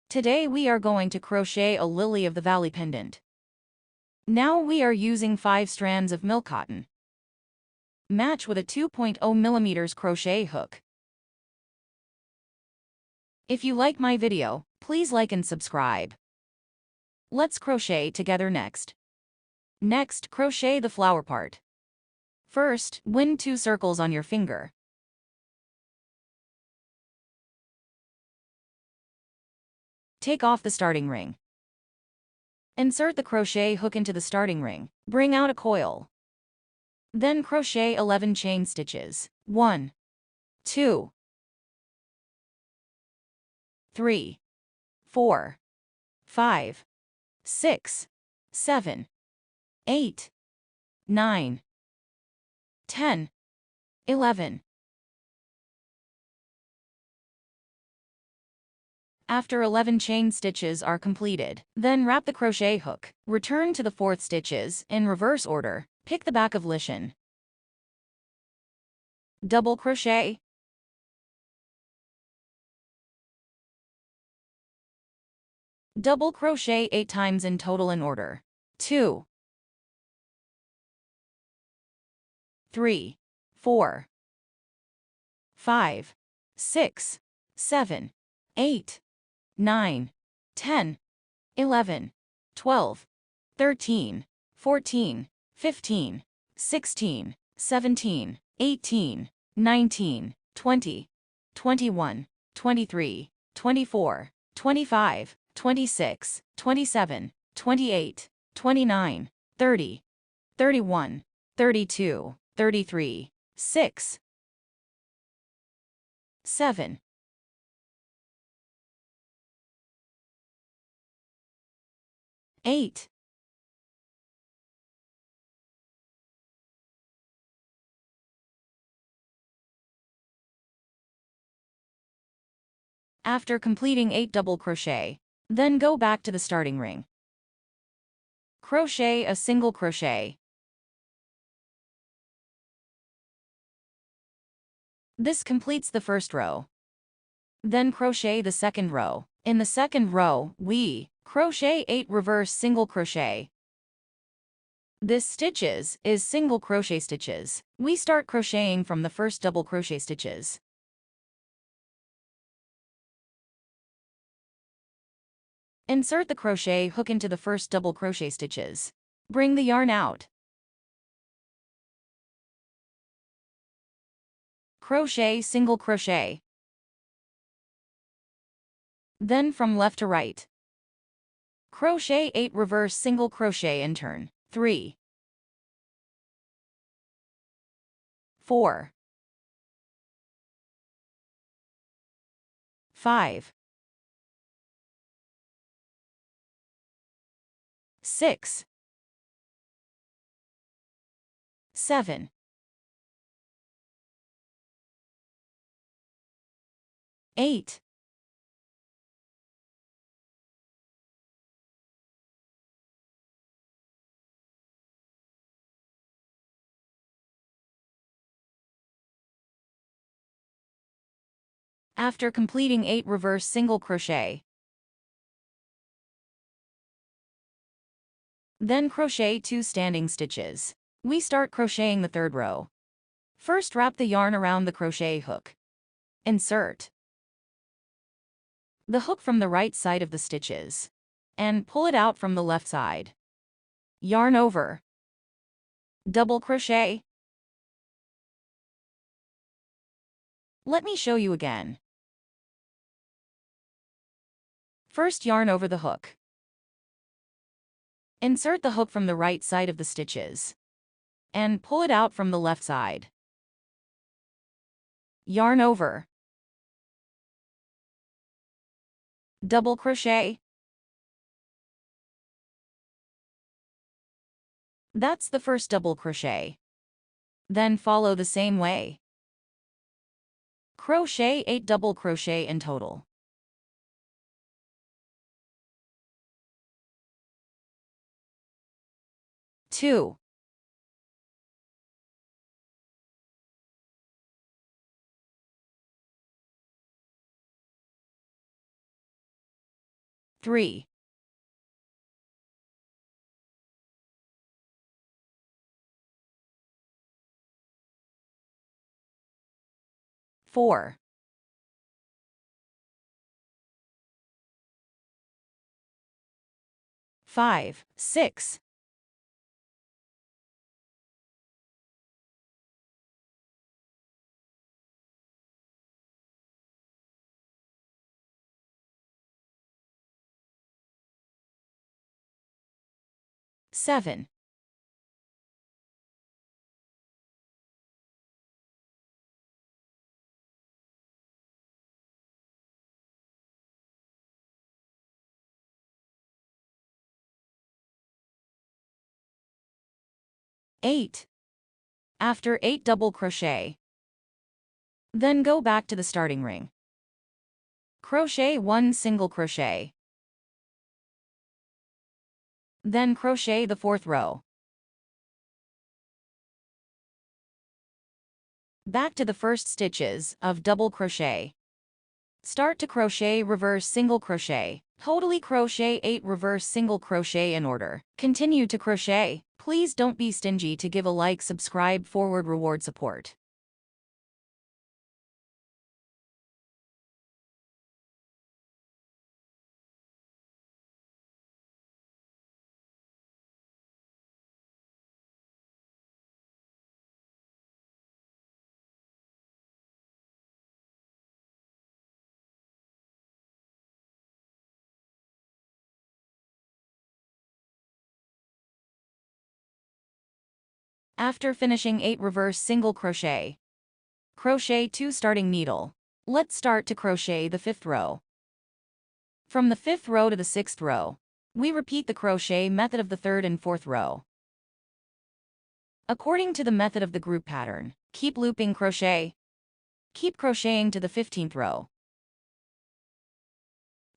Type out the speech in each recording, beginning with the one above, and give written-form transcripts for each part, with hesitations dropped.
Today we are going to crochet a lily of the valley pendant. Now we are using 5 strands of milk cotton. Match with a 2.0 mm crochet hook. If you like my video, please like and subscribe. Let's crochet together next. Next, crochet the flower part. First, wind 2 circles on your finger. Take off the starting ring. Insert the crochet hook into the starting ring. Bring out a coil. Then crochet 11 chain stitches. 1, 2, 3, 4, 5, 6, 7, 8, 9, 10, 11. After 11 chain stitches are completed, then wrap the crochet hook. Return to the 4th stitches in reverse order. Pick the back of lishin. Double crochet. Double crochet 8 times in total in order. 2, 3, 4, 5, 6, 7, 8, 9, 10, 11, 12, 13, 14, 15, 16, 17, 18, 19, 20, 21, 23, 24, 25, 26, 27, 28, 29, 30, 31, 32, 33, 6, 7, 8, 9. After completing 8 double crochet, then go back to the starting ring. Crochet a single crochet. This completes the first row. Then crochet the second row. In the second row, we crochet 8 reverse single crochet. This stitches is single crochet stitches. We start crocheting from the first double crochet stitches. Insert the crochet hook into the first double crochet stitches. Bring the yarn out. Crochet single crochet. Then from left to right. Crochet 8 reverse single crochet and turn. 3, 4, 5, 6, 7, 8, 9. After completing 8 reverse single crochet, then crochet 2 standing stitches. We start crocheting the third row. First, wrap the yarn around the crochet hook. Insert the hook from the right side of the stitches and pull it out from the left side. Yarn over. Double crochet. Let me show you again. First, yarn over the hook. Insert the hook from the right side of the stitches and pull it out from the left side. Yarn over. Double crochet. That's the first double crochet. Then follow the same way. Crochet 8 double crochet in total. 2, 3, 4, 5, 6, 7, 8. After 8 double crochet, then go back to the starting ring. Crochet 1 single crochet. Then crochet the 4th row. Back to the first stitches of double crochet. Start to crochet reverse single crochet. Totally crochet 8 reverse single crochet in order. Continue to crochet. Please don't be stingy to give a like, subscribe, forward reward support. After finishing 8 reverse single crochet, crochet 2 starting needle. Let's start to crochet the 5th row. From the 5th row to the 6th row, we repeat the crochet method of the 3rd and 4th row. According to the method of the group pattern, keep looping crochet. Keep crocheting to the 15th row.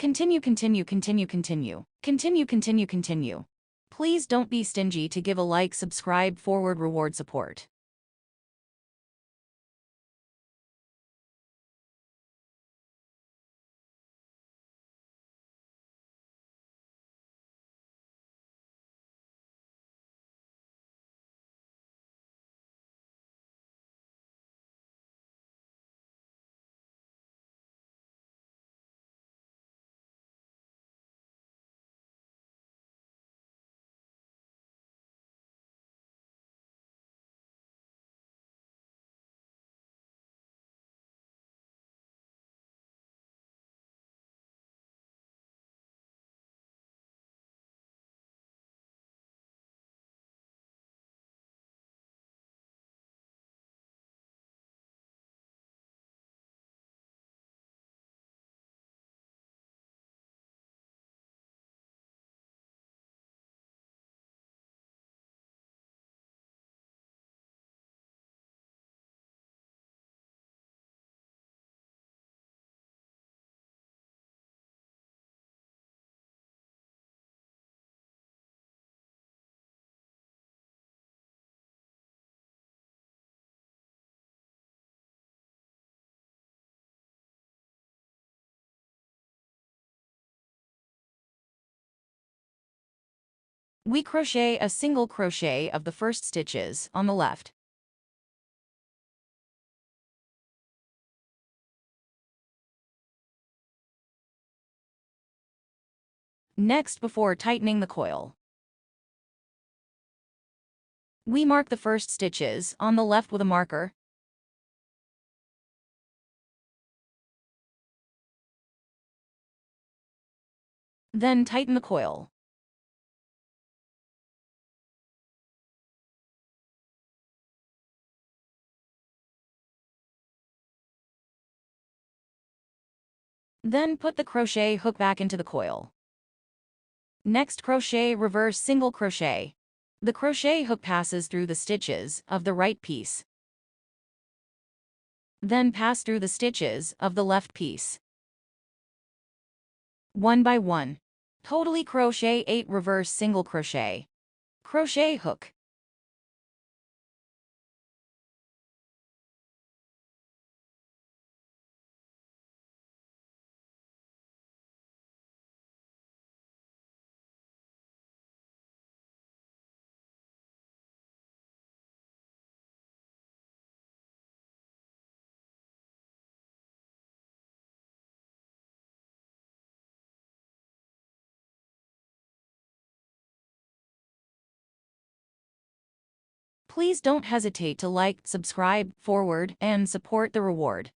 Continue, continue, continue, continue, continue, continue, continue. Please don't be stingy to give a like, subscribe, forward reward support. We crochet a single crochet of the first stitches on the left. Next, before tightening the coil, we mark the first stitches on the left with a marker. Then tighten the coil. Then put the crochet hook back into the coil. Next, crochet reverse single crochet. The crochet hook passes through the stitches of the right piece. Then pass through the stitches of the left piece. One by one. Totally crochet 8 reverse single crochet. Crochet hook. Please don't hesitate to like, subscribe, forward, and support the reward.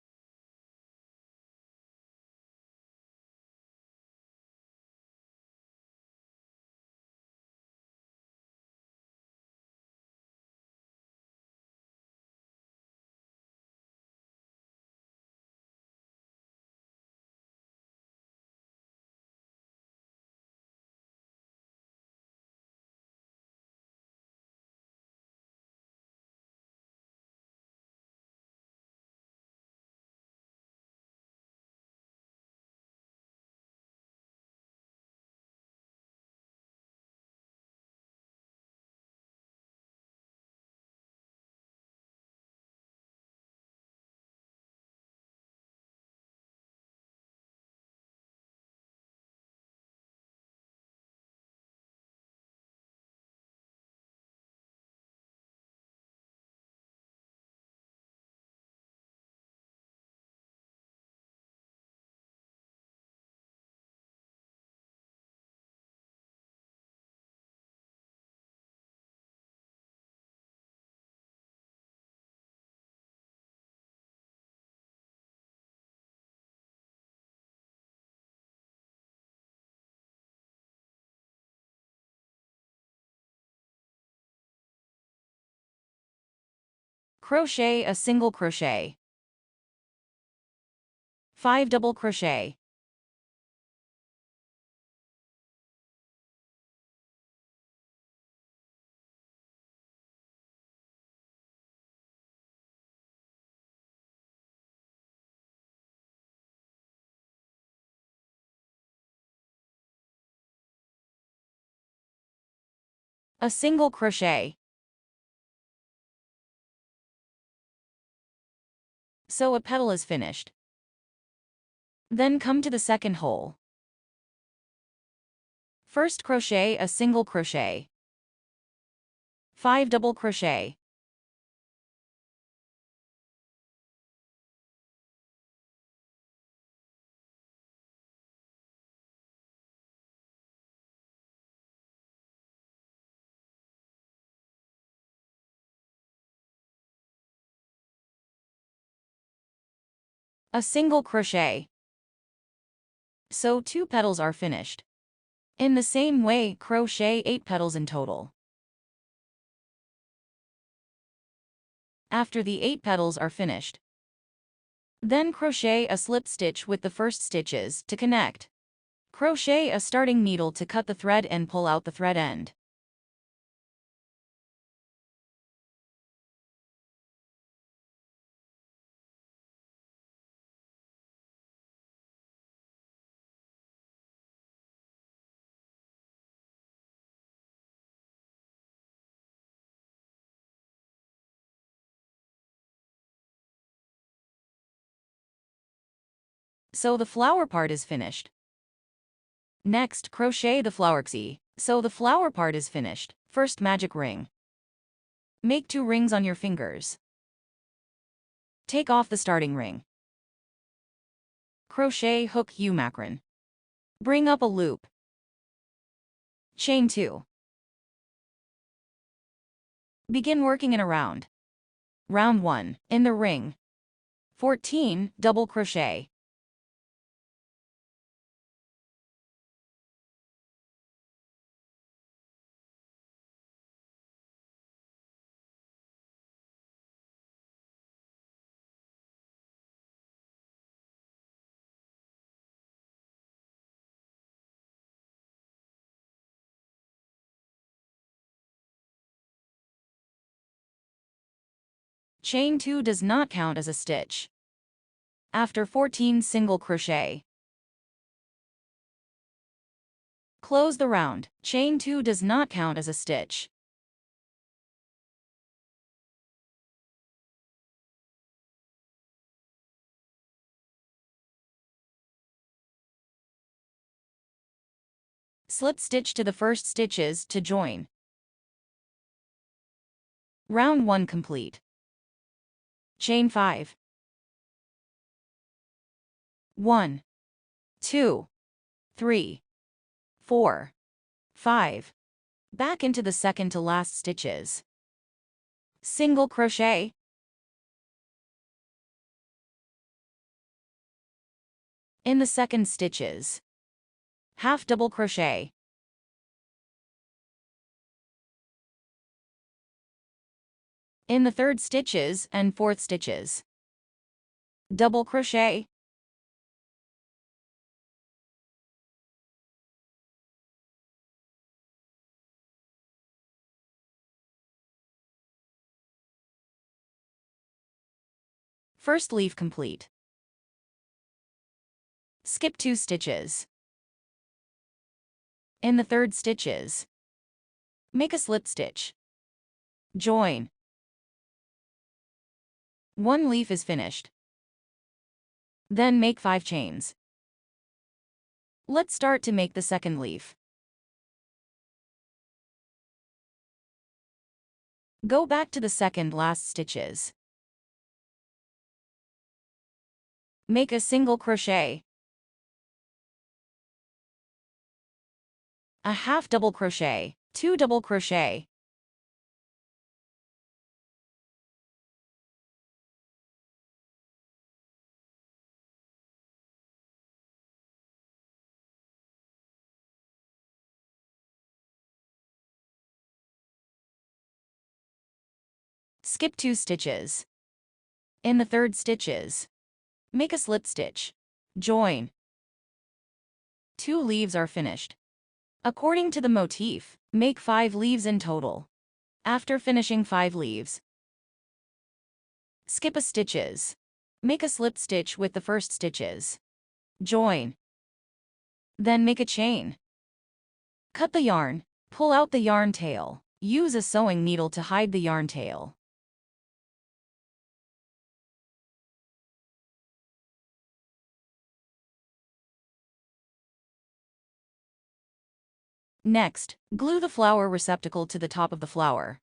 Crochet a single crochet. 5 double crochet. A single crochet. So a petal is finished. Then come to the second hole. First crochet a single crochet. 5 double crochet. A single crochet. So 2 petals are finished. In the same way, crochet 8 petals in total. After the 8 petals are finished, then crochet a slip stitch with the first stitches to connect. Crochet a starting needle to cut the thread and pull out the thread end. So the flower part is finished. Next, crochet the flower XY. So the flower part is finished. First magic ring. Make 2 rings on your fingers. Take off the starting ring. Crochet hook U macron. Bring up a loop. Chain 2. Begin working in a round. Round 1. In the ring. 14 double crochet. Chain 2 does not count as a stitch. After 14 single crochet, close the round. Chain 2 does not count as a stitch. Slip stitch to the first stitches to join. Round 1 complete. Chain 5. 1, 2, 3, 4, 5. Back into the second to last stitches. single crochet, in the second stitches, half double crochet, in the third stitches and fourth stitches, double crochet, first leaf complete. Skip 2 stitches. In the third stitches, make a slip stitch. Join. One leaf is finished. Then make 5 chains. Let's start to make the second leaf. Go back to the second last stitches. Make a single crochet, a half double crochet, 2 double crochet, skip 2 stitches. In the third stitches, make a slip stitch. Join. 2 leaves are finished. According to the motif, make 5 leaves in total. After finishing 5 leaves, skip a stitches. Make a slip stitch with the first stitches. Join. Then make a chain. Cut the yarn. Pull out the yarn tail. Use a sewing needle to hide the yarn tail. Next, glue the flower receptacle to the top of the flower.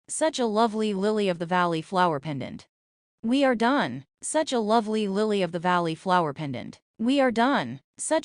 Such a lovely lily of the valley flower pendant. We are done. Such a lovely lily of the valley flower pendant. We are done. Such